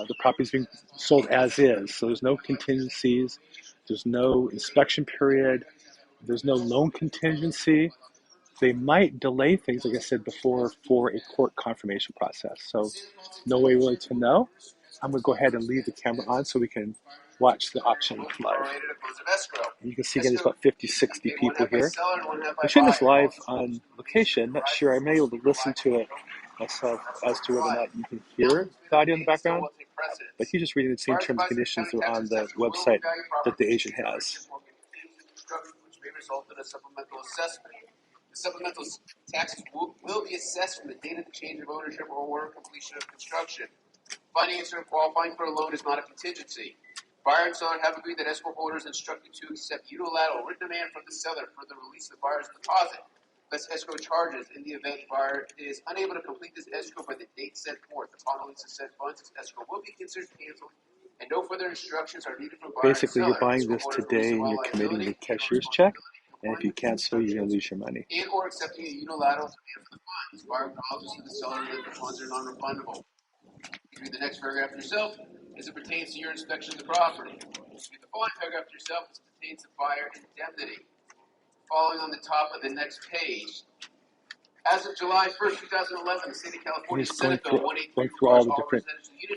The property's being sold as is, so there's no contingencies, there's no inspection period, there's no loan contingency. They might delay things, like I said before, for a court confirmation process. So no way really to know. I'm going to go ahead and leave the camera on so we can watch the auction live. And you can see again, there's about 50, 60 people here. I'm shooting this live on location. Not sure. I may be able to listen to it myself as to whether or not you can hear the audio in the background. But he's just reading the same terms and conditions that are on the website that the agent has. Which may result in a supplemental assessment. The supplemental taxes will be assessed from the date of the change of ownership or order of completion of construction. Financing or qualifying for a loan is not a contingency. Buyer and seller have agreed that escrow holder is instructed to accept unilateral written demand from the seller for the release of the buyer's deposit, less escrow charges in the event the buyer is unable to complete this escrow by the date set forth. Upon release of said funds, this escrow will be considered canceled, and no further instructions are needed from buyer. Basically, you're buying this today and you're committing the cashier's check, and if you cancel, you're going to lose your money. And or accepting a unilateral demand for the funds. Buyer acknowledges to the seller that the funds are non-refundable. Read the next paragraph yourself as it pertains to your inspection of the property. Read the following paragraph yourself as it pertains to buyer indemnity. Following on the top of the next page. As of July 1st, 2011, the state of California Senate Bill 183 going through all the different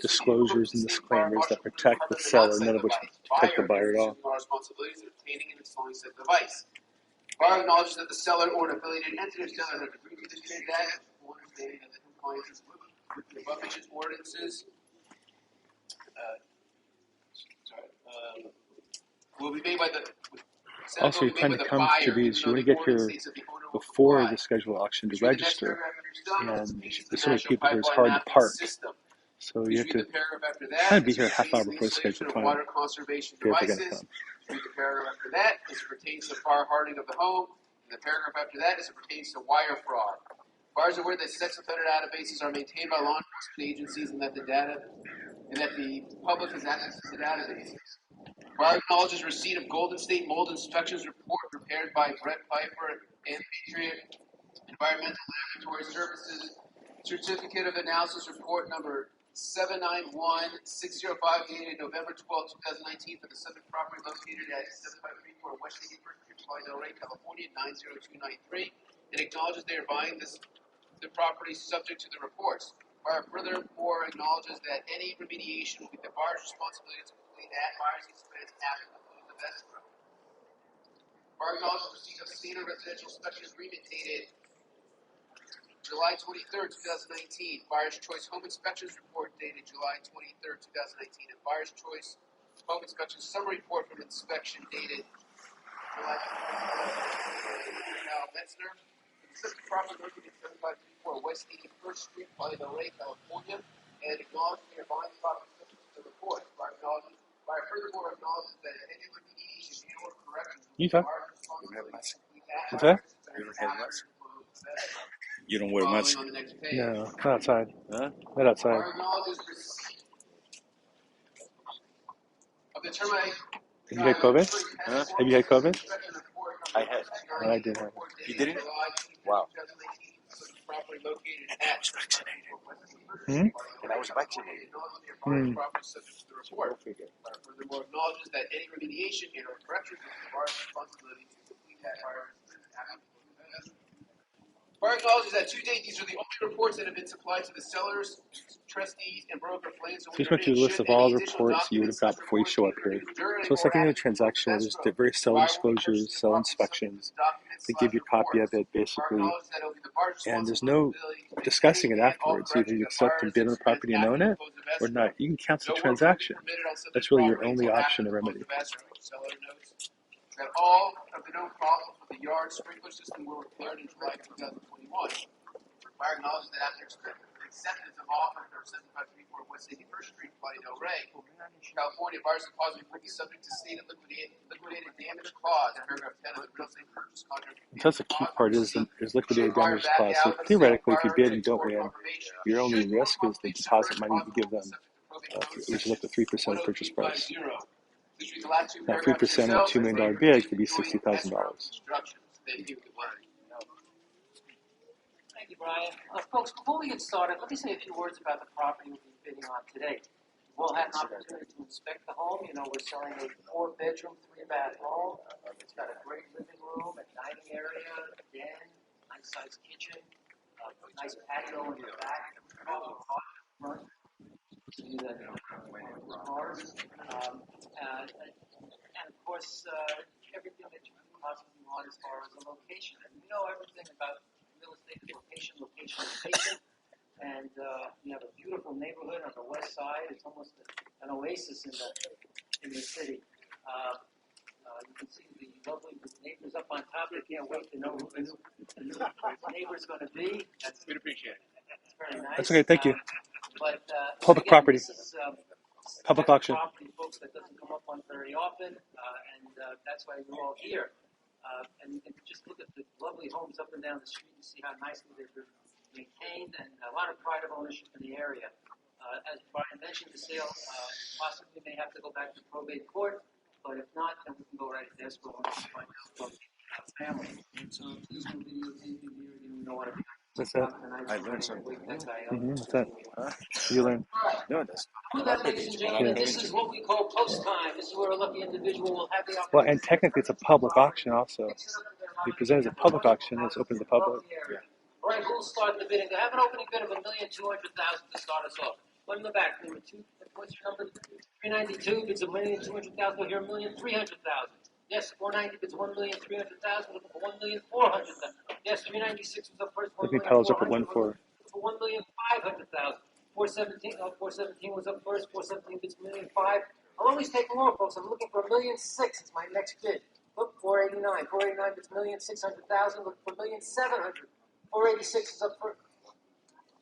disclosures and disclaimers that protect the seller, none of which protect the buyer at all. Responsibilities of obtaining and installing said device. Buyer acknowledges that the seller or an affiliated entity of seller have agreed to this transaction for understanding that the compliance with the above mentioned ordinances will be made by the. Also, you're trying to come to these, you want to get here before the scheduled auction to register, and there's so many people here, it's hard to park. So you have to kind of be here a half hour before the scheduled time if you're ever going to come. Read the paragraph after that as it pertains to fire hardening of the home, and the paragraph after that as it pertains to wire fraud. Buyers are aware that sex offender databases are maintained by law enforcement agencies and that the public has access to the databases. Buyer acknowledges receipt of Golden State Mold Inspections Report prepared by Brett Piper and Patriot Environmental Laboratory Services. Certificate of Analysis Report number 791605 dated November 12, 2019 for the subject property located at 7534 West 81st Street, PLAYA DEL REY, California 90293, and acknowledges they are buying the property subject to the reports. Buyer furthermore acknowledges that any remediation will be the buyer's responsibility to complete at buyer's expense after the close of escrow. Buyer acknowledges receipt of standard residential inspection agreement dated July 23rd, 2019. Buyer's Choice Home Inspections Report dated July 23rd, 2019. And Buyer's Choice Home Inspection Summary Report from inspection dated July 23rd. Now, Metzner, the property located at 7534 West 81st Street, PLAYA DEL REY, California, and acknowledges they are buying the property subject to the report. Buyer furthermore acknowledges that any remediation or corrections will be buyer's responsibility. What's that? You don't have much. You don't wear much. No, not outside. Huh? Not outside. Buyer acknowledges receipt of the termination. Have you had COVID? Huh? Have you had COVID? I had. No, I didn't have it. You didn't? Wow. I was vaccinated. Hmm? And I was vaccinated. Furthermore, acknowledges that any remediation and or corrections is the buyer's responsibility to complete that buyer's. Buyer acknowledges that to date, these are the only reports that have been supplied to the sellers, trustees, and broker plans. So here's went through the list of all the reports you would have got before you show up here. So it's like any other transaction where there's various seller disclosures, seller inspections. They give you a copy of it, basically. And there's no discussing it afterwards. Either you accept and bid on the property and own it, or not. You can cancel the transaction. That's really your only option to remedy. That all of the known problems with the yard sprinkler system were repaired in July 2021. Buyer acknowledges that after acceptance of offer for 7534 West 81st Street, PLAYA DEL REY, California, buyer's deposit will be subject to state and liquidated damage clause, paragraph 10 of the real estate purchase contract. That's the key part is liquidated damage clause. So theoretically, if you bid and don't win, your only risk is the deposit money you give them, which is up to 3% of purchase price. Now, 3% of a $2 million bid could be $60,000. Thank you, Brian. Folks, before we get started, let me say a few words about the property we'll be bidding on today. all had an opportunity to inspect the home. You know, we're selling a 4-bedroom, 3-bath home. It's got a great living room, a dining area, a den, nice sized kitchen, a nice patio in the back, front. See that cars, and of course everything that you can possibly want as far as the location. And we know everything about real estate location, and we have a beautiful neighborhood on the west side. It's almost an oasis in the city. You can see the lovely neighbors up on top. They can't wait to know who the new neighbor's going to be. We'd appreciate it. That's very nice. That's okay. Thank you. But Public again, property. This is, Public auction. Property, folks, that doesn't come up on very often, and that's why we're all here. And you can just look at the lovely homes up and down the street and see how nicely they've been maintained, and a lot of pride of ownership in the area. As Brian mentioned, the sale possibly may have to go back to probate court, but if not, then we can go right to escrow and find out from the family. So please no videotaping here. You don't want to be. That's it. I learned something. That's it. You learn. No, that's With that, ladies and gentlemen, this is what we call post time. This is where a lucky individual will have the opportunity. Well, and technically it's a public auction also. You present as a public auction, it's open to the public. All right, who'll start the bidding? I have an opening bid of $1,200,000 to start us off. One in the back, number 2. What's your number? 392 bids $1,200,000. We'll hear $1,300,000. Yes, 490 bids $1,300,000. Looking for $1,400,000. Yes, 396 was up first. Let me pedals up at 1.4. For $1,500,000. 417. 417 was up first. 417 bids $1,500,000. I'll always take more, folks. I'm looking for $1,600,000. It's my next bid. Look, 489. 489 bids $1,600,000. Looking for $1,700,000. 486 is up for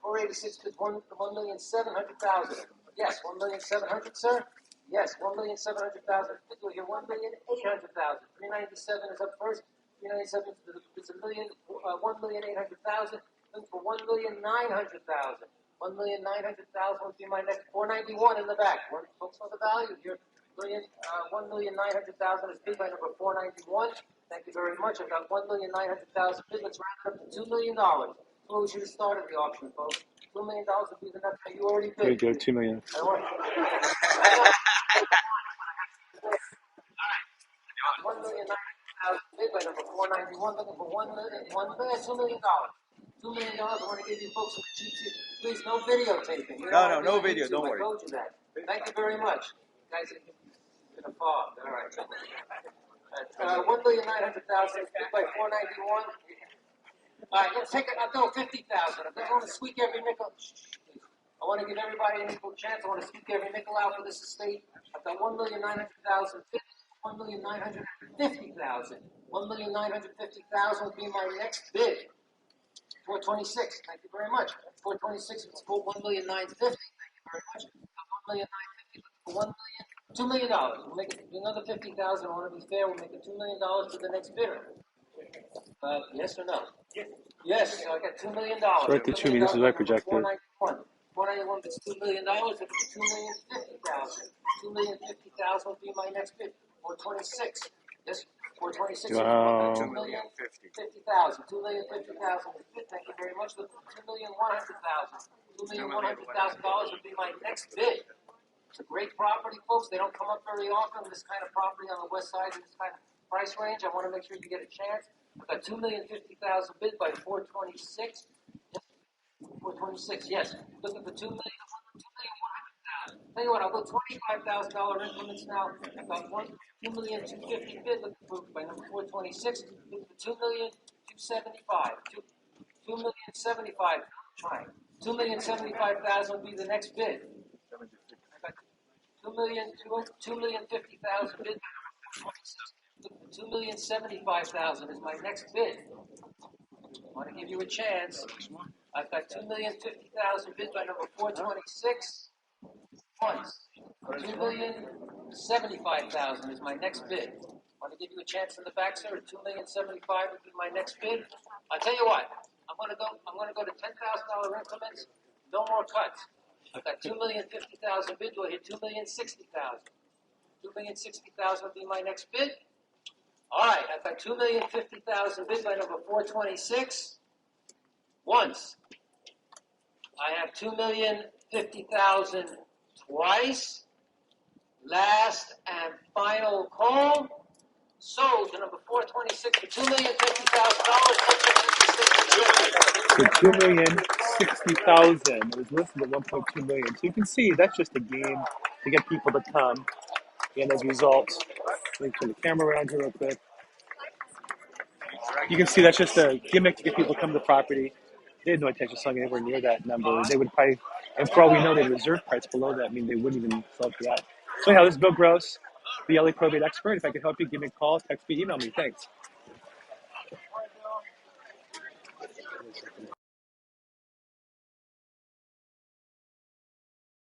486 bids $1,700,000. Yes, $1,700,000, sir. Yes, $1,700,000. We'll hear $1,800,000. 397 is up first. 397 is $1,800,000. Looking for $1,900,000. $1,900,000 would be my next. 491 in the back. Folks know the value here. $1,900,000 is bid by number 491. Thank you very much. I've got $1,900,000 bid. Let's round it up to $2 million. So we should have started the auction, folks. $2 million would be the next thing you already bid. There you go, $2 million. $1,900,000 bid by number 491. Looking for $2 million. $2 million. I want to give you folks some cheap seats. Please, no videotaping. no video. Don't worry. I told you that. Thank you very much. Guys, in a fog. All right. $1,900,000 bid by 491. All right, let's take it. I'll go 50,000. I want to squeak every nickel. I want to give everybody an equal chance. I want to squeak every nickel out for this estate. I've got $1,900,000. 1,950,000. 1,950,000 will be my next bid. 426. Thank you very much. 426 is for 1,950,000. Thank you very much. 1,950,000 for $2 million. We'll make it another 50,000. I want to be fair. We'll make it $2 million to the next bidder. Yes or no? Yes. So I got $2 million. Right to Chumi. This is what I projected. 491 is $2 million. It's $2,050,000. $2,050,000 will be my next bid. 426. Yes. 426. Wow. $2,050,000. $2,050,000 is bid. Thank you very much. $2,100,000. $2,100,000 would be my next bid. It's a great property, folks. They don't come up very often. This kind of property on the west side in this kind of price range. I want to make sure you get a chance. I've got $2,050,000 bid by 426. 426, yes. Looking for $2,100,000. Tell you what, I'll go $25,000 increments now. I've got $2,250,000 bid looking for by number 426. Looking for $2,275,000. $2,075,000. Trying. $2,075,000 will be the next bid. $2,050,000 bid. $2,075,000 is my next bid. I want to give you a chance. I've got $2,050,000 bid by number 426. Once. $2,075,000 is my next bid. I want to give you a chance in the back, sir. $2,075,000 would be my next bid. I'll tell you what. I'm going to go to $10,000 increments. No more cuts. I've got $2,050,000 bid. You'll hit $2,060,000. $2,060,000 would be my next bid. All right, I've got $2,050,000 bid by number 426. Once. I have $2,050,000 twice. Last and final call. Sold to number 426 for $2,050,000. For $2,060,000. It was listed at $1.2 million. So you can see that's just a game to get people to come. And as a result, let me turn the camera around here real quick. You can see that's just a gimmick to get people to come to the property. They had no intention of selling anywhere near that number. They would probably, and for all we know, they had a reserve price below that. I mean, they wouldn't even sell for that. So anyhow, this is Bill Gross, the LA Probate expert. If I could help you, give me a call, text me, email me. Thanks.